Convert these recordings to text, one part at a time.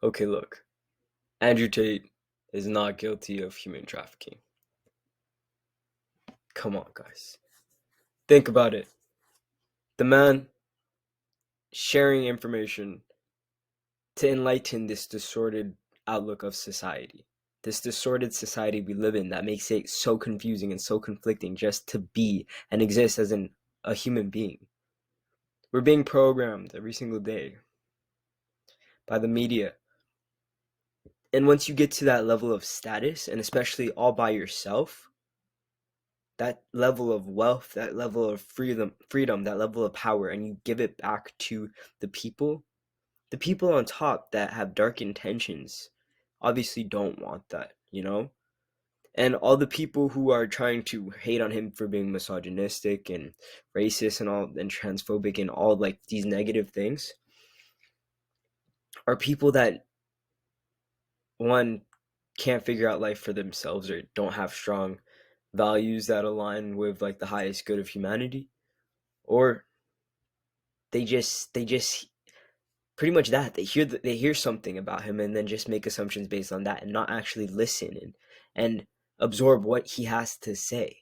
Okay, look, Andrew Tate is not guilty of human trafficking. Come on, guys. Think about it. The man sharing information to enlighten this distorted outlook of society. This distorted society we live in that makes it so confusing and so conflicting just to be and exist as a human being. We're being programmed every single day by the media. And once you get to that level of status, and especially all by yourself, that level of wealth, that level of freedom, that level of power, and you give it back to the people, the people on top that have dark intentions obviously don't want that, you know? And all the people who are trying to hate on him for being misogynistic and racist and all and transphobic and all like these negative things are people that one can't figure out life for themselves or don't have strong values that align with like the highest good of humanity, or they just pretty much that they hear something about him and then just make assumptions based on that and not actually listen and absorb what he has to say,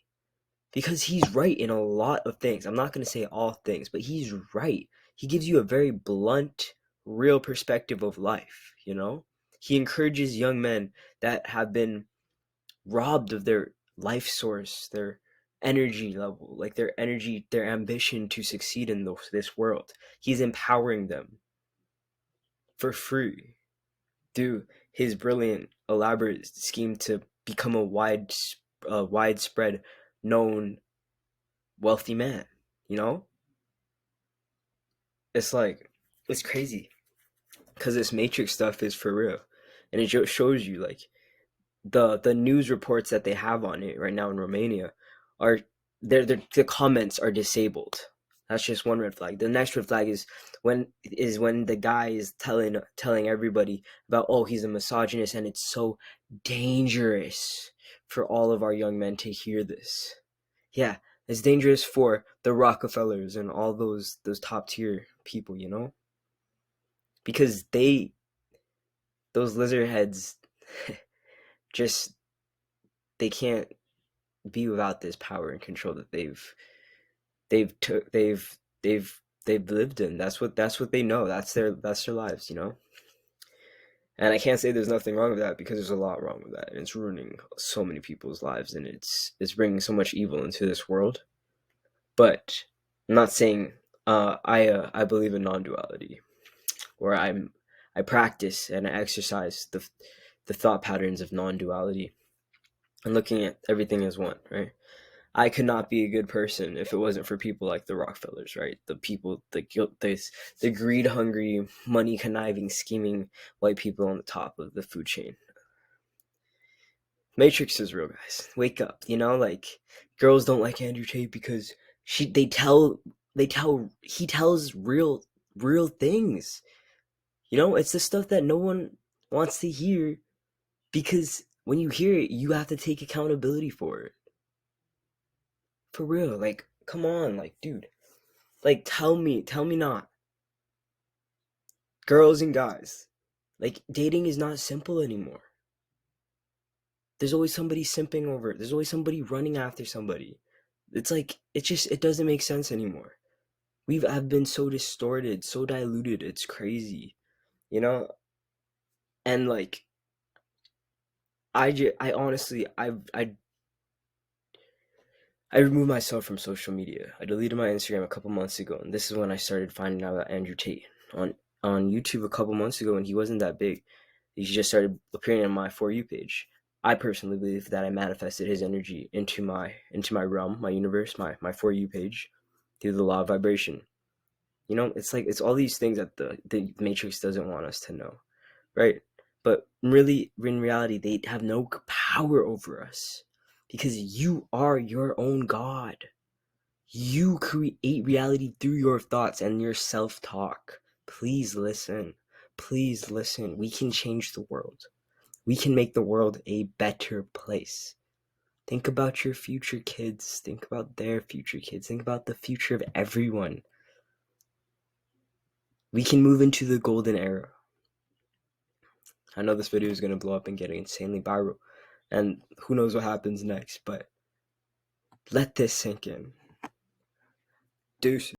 because he's right in a lot of things. I'm not going to say all things, but he's right. He gives you a very blunt, real perspective of life, you know? He encourages young men that have been robbed of their life source, their energy level, like their energy, their ambition to succeed in this world. He's empowering them for free through his brilliant, elaborate scheme to become a widespread, known, wealthy man. You know, it's like it's crazy because this Matrix stuff is for real, and it just shows you like the news reports that they have on it right now in Romania are the comments are disabled. That's just one red flag. The next red flag is when the guy is telling everybody about, oh, he's a misogynist and it's so dangerous for all of our young men to hear this. Yeah, it's dangerous for the Rockefellers and all those top tier people, you know? Because those lizard heads just they can't be without this power and control that they've took they've lived in. That's what they know. That's their lives, you know. And I can't say there's nothing wrong with that, because there's a lot wrong with that, and it's ruining so many people's lives, and it's bringing so much evil into this world. But I'm not saying I believe in non-duality, where I practice and I exercise the thought patterns of non-duality and looking at everything as one, right? I could not be a good person if it wasn't for people like the Rockefellers, right? The people, the guilt, the greed hungry, money conniving, scheming white people on the top of the food chain. Matrix is real, guys. Wake up, you know, like girls don't like Andrew Tate because he tells real things. You know, it's the stuff that no one wants to hear, because when you hear it, you have to take accountability for it. For real, like, come on, like, dude. Like, tell me not. Girls and guys, like, dating is not simple anymore. There's always somebody simping over it. There's always somebody running after somebody. It's like, it doesn't make sense anymore. Have been so distorted, so diluted. It's crazy, you know? And like, I honestly, I removed myself from social media. I deleted my Instagram a couple months ago, and this is when I started finding out about Andrew Tate on YouTube a couple months ago, and he wasn't that big. He just started appearing on my For You page. I personally believe that I manifested his energy into my realm, my universe, my For You page through the law of vibration. You know, it's like it's all these things that the Matrix doesn't want us to know, right? But really, in reality, they have no power over us, because you are your own God. You create reality through your thoughts and your self-talk. Please listen. Please listen. We can change the world. We can make the world a better place. Think about your future kids. Think about their future kids. Think about the future of everyone. We can move into the golden era. I know this video is going to blow up and get insanely viral, and who knows what happens next, but let this sink in. Deuces.